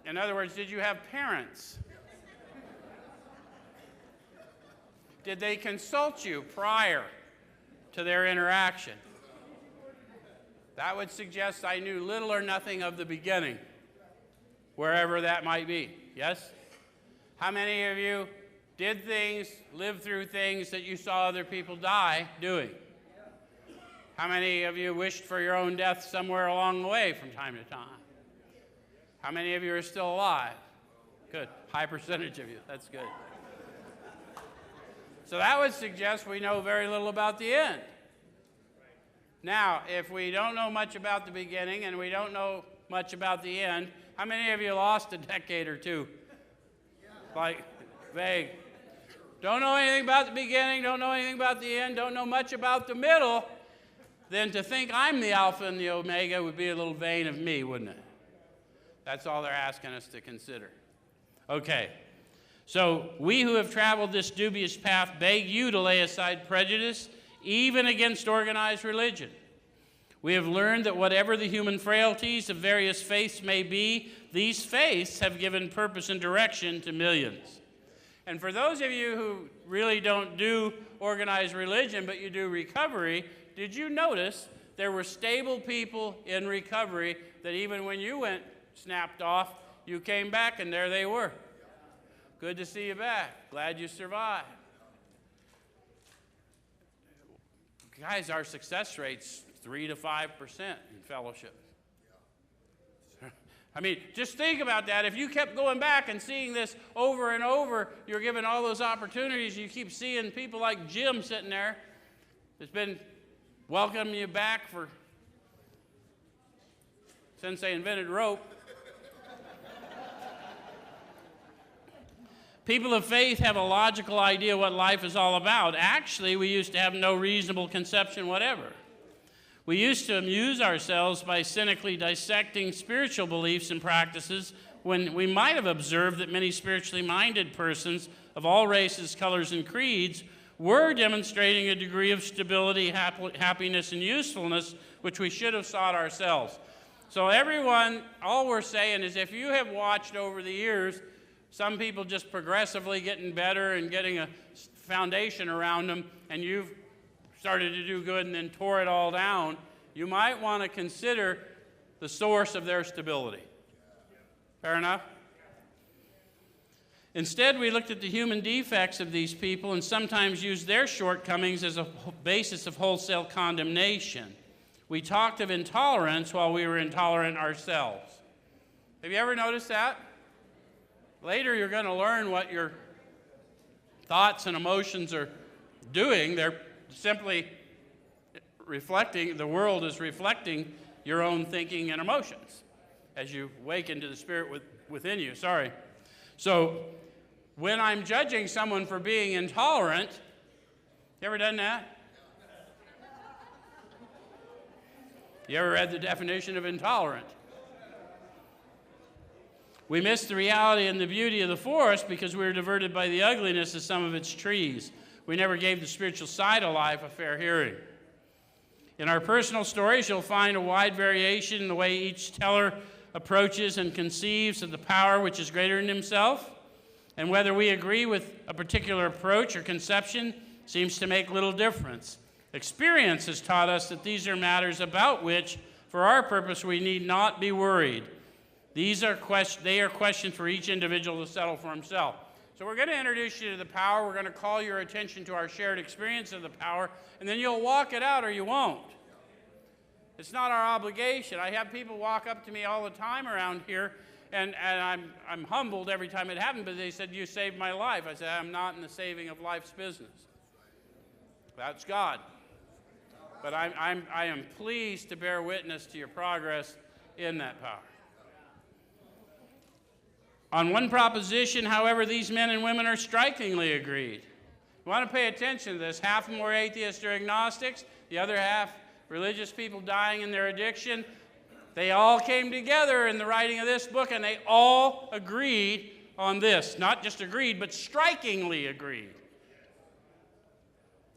In other words, did you have parents? Did they consult you prior to their interaction? That would suggest I knew little or nothing of the beginning, wherever that might be. Yes? How many of you did things, lived through things that you saw other people die doing? How many of you wished for your own death somewhere along the way from time to time? How many of you are still alive? Good. High percentage of you. That's good. So that would suggest we know very little about the end. Now, if we don't know much about the beginning and we don't know much about the end, how many of you lost a decade or two? Like, vague. Don't know anything about the beginning, don't know anything about the end, don't know much about the middle, then to think I'm the Alpha and the Omega would be a little vain of me, wouldn't it? That's all they're asking us to consider. Okay. So we who have traveled this dubious path beg you to lay aside prejudice, even against organized religion. We have learned that whatever the human frailties of various faiths may be, these faiths have given purpose and direction to millions. And for those of you who really don't do organized religion, but you do recovery, did you notice there were stable people in recovery that even when you went snapped off, you came back and there they were? Good to see you back. Glad you survived. Guys, our success rate's 3 to 5% in fellowship. I mean, just think about that. If you kept going back and seeing this over and over, you're given all those opportunities. You keep seeing people like Jim sitting there that's been welcoming you back since they invented rope. People of faith have a logical idea what life is all about. Actually, we used to have no reasonable conception whatever. We used to amuse ourselves by cynically dissecting spiritual beliefs and practices when we might have observed that many spiritually minded persons of all races, colors, and creeds were demonstrating a degree of stability, happiness, and usefulness which we should have sought ourselves. So everyone, all we're saying is if you have watched over the years some people just progressively getting better and getting a foundation around them, and you've started to do good and then tore it all down, you might want to consider the source of their stability. Fair enough? Instead, we looked at the human defects of these people and sometimes used their shortcomings as a basis of wholesale condemnation. We talked of intolerance while we were intolerant ourselves. Have you ever noticed that? Later, you're going to learn what your thoughts and emotions are doing. They're simply reflecting, the world is reflecting your own thinking and emotions as you wake into the Spirit within you. Sorry. So, when I'm judging someone for being intolerant, you ever done that? You ever read the definition of intolerant? We miss the reality and the beauty of the forest because we were diverted by the ugliness of some of its trees. We never gave the spiritual side of life a fair hearing. In our personal stories, you'll find a wide variation in the way each teller approaches and conceives of the power which is greater than himself. And whether we agree with a particular approach or conception seems to make little difference. Experience has taught us that these are matters about which, for our purpose, we need not be worried. They are questions for each individual to settle for himself. So we're going to introduce you to the power. We're going to call your attention to our shared experience of the power, and then you'll walk it out or you won't. It's not our obligation. I have people walk up to me all the time around here, and I'm humbled every time it happens, but they said, "You saved my life." I said, "I'm not in the saving of life's business. That's God. But I am pleased to bear witness to your progress in that power." On one proposition, however, these men and women are strikingly agreed. You want to pay attention to this. Half of them were atheists or agnostics, the other half religious people dying in their addiction. They all came together in the writing of this book, and they all agreed on this. Not just agreed, but strikingly agreed.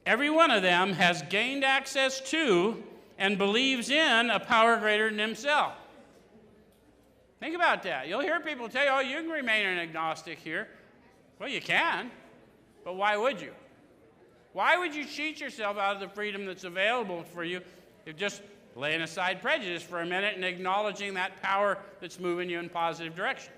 Every one of them has gained access to and believes in a power greater than himself. Think about that. You'll hear people tell you, oh, you can remain an agnostic here. Well, you can, but why would you? Why would you cheat yourself out of the freedom that's available for you if just laying aside prejudice for a minute and acknowledging that power that's moving you in positive directions?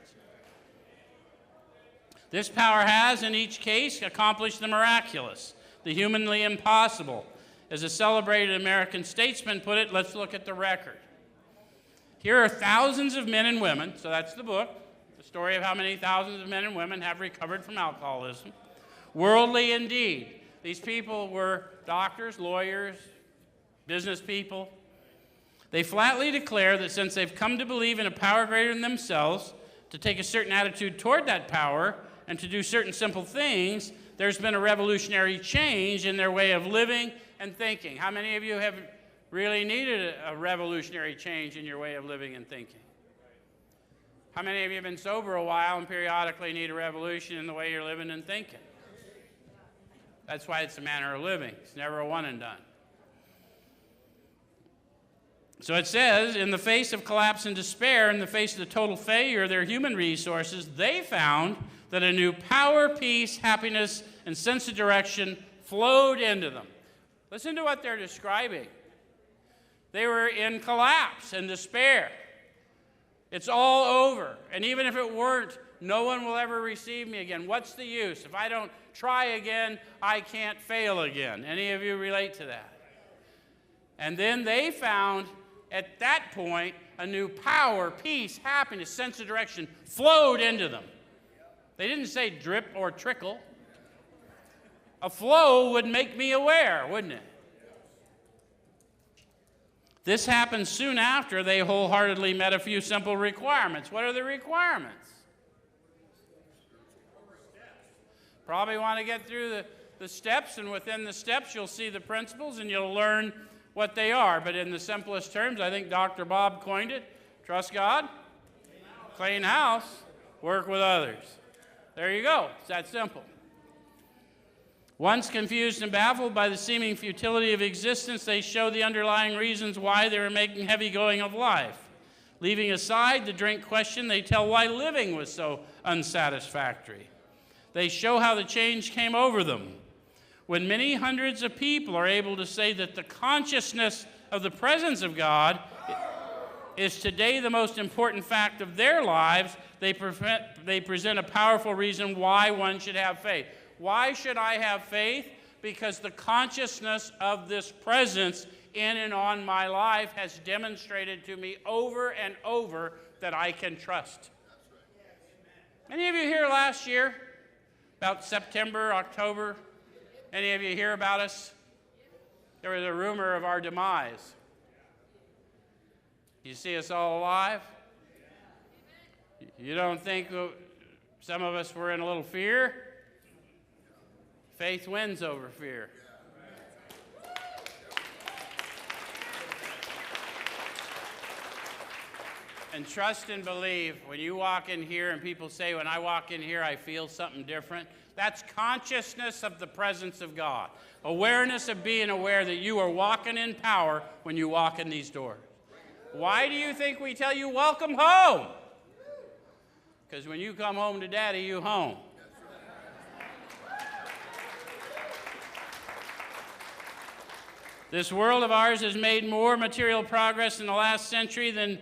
This power has, in each case, accomplished the miraculous, the humanly impossible. As a celebrated American statesman put it, let's look at the record. Here are thousands of men and women, so that's the book, the story of how many thousands of men and women have recovered from alcoholism. Worldly indeed. These people were doctors, lawyers, business people. They flatly declare that since they've come to believe in a power greater than themselves, to take a certain attitude toward that power, and to do certain simple things, there's been a revolutionary change in their way of living and thinking. How many of you have really needed a revolutionary change in your way of living and thinking? How many of you have been sober a while and periodically need a revolution in the way you're living and thinking? That's why it's a manner of living. It's never a one and done. So it says, in the face of collapse and despair, in the face of the total failure of their human resources, they found that a new power, peace, happiness, and sense of direction flowed into them. Listen to what they're describing. They were in collapse and despair. It's all over. And even if it weren't, no one will ever receive me again. What's the use? If I don't try again, I can't fail again. Any of you relate to that? And then they found, at that point, a new power, peace, happiness, sense of direction flowed into them. They didn't say drip or trickle. A flow would make me aware, wouldn't it? This happened soon after they wholeheartedly met a few simple requirements. What are the requirements? Probably want to get through the steps, and within the steps you'll see the principles and you'll learn what they are. But in the simplest terms, I think Dr. Bob coined it. Trust God, clean house, work with others. There you go. It's that simple. Once confused and baffled by the seeming futility of existence, they show the underlying reasons why they were making heavy going of life. Leaving aside the drink question, they tell why living was so unsatisfactory. They show how the change came over them. When many hundreds of people are able to say that the consciousness of the presence of God is today the most important fact of their lives, they present a powerful reason why one should have faith. Why should I have faith? Because the consciousness of this presence in and on my life has demonstrated to me over and over that I can trust. Any of you here last year, about September, October? Any of you hear about us? There was a rumor of our demise. You see us all alive? You don't think some of us were in a little fear? Faith wins over fear. And trust and believe. When you walk in here and people say, when I walk in here, I feel something different, that's consciousness of the presence of God. Awareness of being aware that you are walking in power when you walk in these doors. Why do you think we tell you, welcome home? Because when you come home to Daddy, you home. This world of ours has made more material progress in the last century than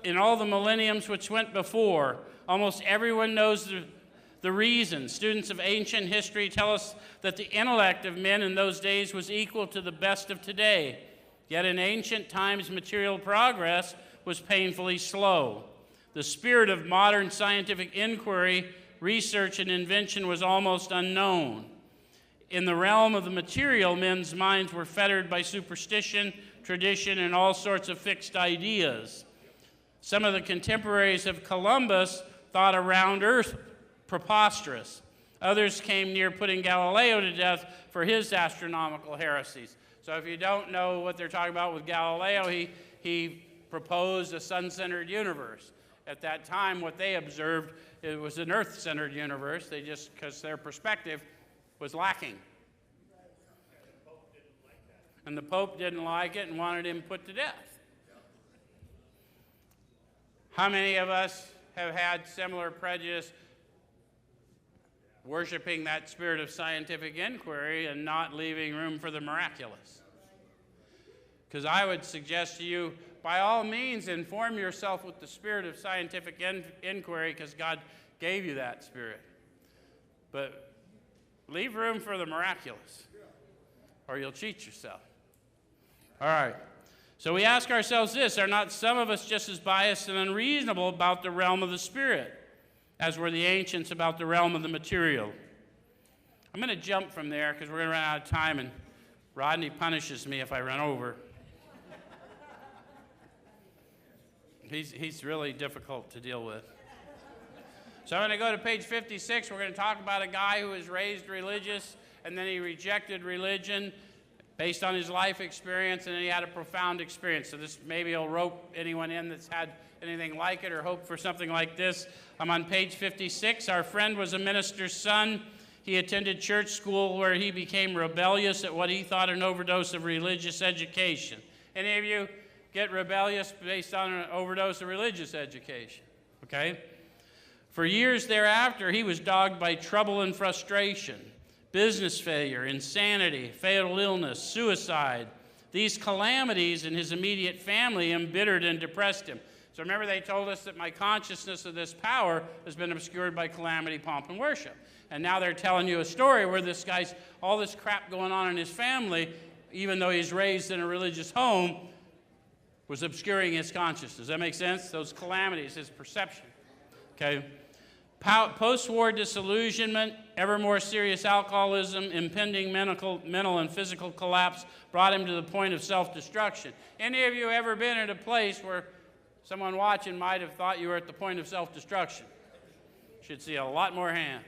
in all the millenniums which went before. Almost everyone knows the reason. Students of ancient history tell us that the intellect of men in those days was equal to the best of today. Yet in ancient times, material progress was painfully slow. The spirit of modern scientific inquiry, research, and invention was almost unknown. In the realm of the material, men's minds were fettered by superstition, tradition, and all sorts of fixed ideas. Some of the contemporaries of Columbus thought a round earth preposterous. Others came near putting Galileo to death for his astronomical heresies. So if you don't know what they're talking about with Galileo, he proposed a sun-centered universe. At that time, what they observed, it was an earth-centered universe. They just, because their perspective was lacking. And the Pope didn't like it and wanted him put to death. How many of us have had similar prejudice worshiping that spirit of scientific inquiry and not leaving room for the miraculous? Because I would suggest to you, by all means, inform yourself with the spirit of scientific inquiry, because God gave you that spirit. But leave room for the miraculous, or you'll cheat yourself. All right. So we ask ourselves this: are not some of us just as biased and unreasonable about the realm of the spirit as were the ancients about the realm of the material? I'm going to jump from there because we're going to run out of time, and Rodney punishes me if I run over. He's really difficult to deal with. So I'm going to go to page 56. We're going to talk about a guy who was raised religious, and then he rejected religion based on his life experience, and then he had a profound experience. So this maybe will rope anyone in that's had anything like it or hope for something like this. I'm on page 56. Our friend was a minister's son. He attended church school where he became rebellious at what he thought an overdose of religious education. Any of you get rebellious based on an overdose of religious education? Okay? For years thereafter, he was dogged by trouble and frustration, business failure, insanity, fatal illness, suicide. These calamities in his immediate family embittered and depressed him. So remember, they told us that my consciousness of this power has been obscured by calamity, pomp, and worship. And now they're telling you a story where this guy's all this crap going on in his family, even though he's raised in a religious home, was obscuring his consciousness. Does that make sense? Those calamities, his perception. Okay. Post-war disillusionment, ever more serious alcoholism, impending mental and physical collapse brought him to the point of self-destruction. Any of you ever been at a place where someone watching might have thought you were at the point of self-destruction? Should see a lot more hands.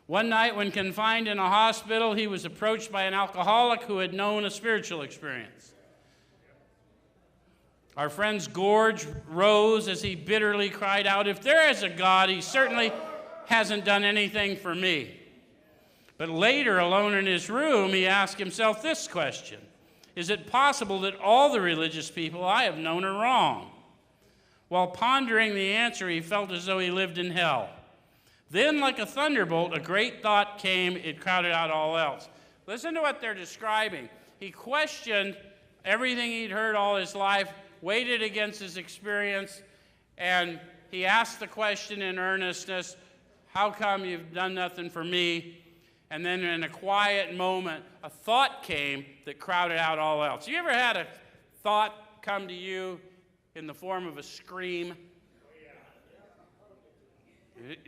One night when confined in a hospital, he was approached by an alcoholic who had known a spiritual experience. Our friend's gorge rose as he bitterly cried out, "If there is a God, he certainly hasn't done anything for me." But later, alone in his room, he asked himself this question: is it possible that all the religious people I have known are wrong? While pondering the answer, he felt as though he lived in hell. Then, like a thunderbolt, a great thought came. It crowded out all else. Listen to what they're describing. He questioned everything he'd heard all his life, weighed it against his experience, and he asked the question in earnestness, how come you've done nothing for me? And then in a quiet moment, a thought came that crowded out all else. You ever had a thought come to you in the form of a scream?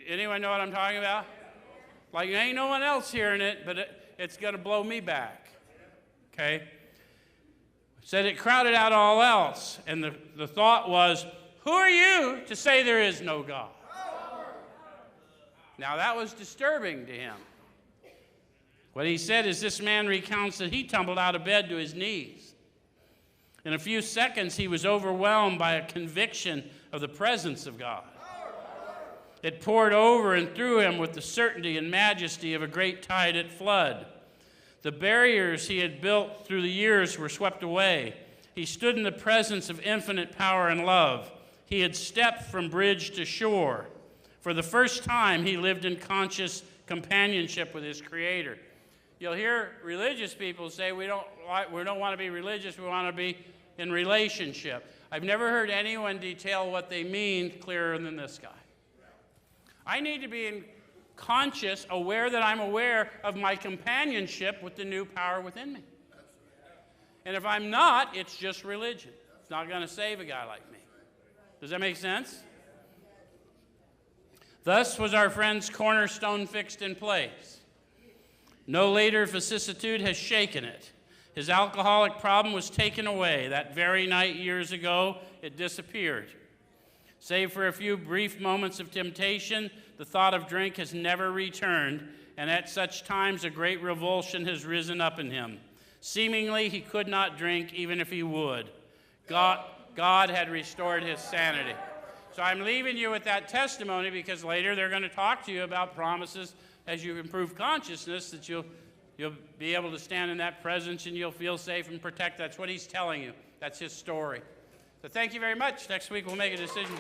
Anyone know what I'm talking about? Like, ain't no one else hearing it, but it's going to blow me back. Okay? Said it crowded out all else. And the thought was, who are you to say there is no God? Now, that was disturbing to him. What he said is, this man recounts that he tumbled out of bed to his knees. In a few seconds, he was overwhelmed by a conviction of the presence of God. It poured over and through him with the certainty and majesty of a great tide at flood. The barriers he had built through the years were swept away. He stood in the presence of infinite power and love. He had stepped from bridge to shore. For the first time, he lived in conscious companionship with his Creator. You'll hear religious people say, we don't want to be religious, we want to be in relationship. I've never heard anyone detail what they mean clearer than this guy. I need to be conscious, aware that I'm aware of my companionship with the new power within me. And if I'm not, it's just religion. It's not going to save a guy like me. Does that make sense? Thus was our friend's cornerstone fixed in place. No later vicissitude has shaken it. His alcoholic problem was taken away. That very night years ago, it disappeared. Save for a few brief moments of temptation, the thought of drink has never returned, and at such times a great revulsion has risen up in him. Seemingly, he could not drink even if he would. God had restored his sanity. So I'm leaving you with that testimony because later they're going to talk to you about promises as you improve consciousness that you'll be able to stand in that presence and you'll feel safe and protected. That's what he's telling you. That's his story. So thank you very much. Next week we'll make a decision.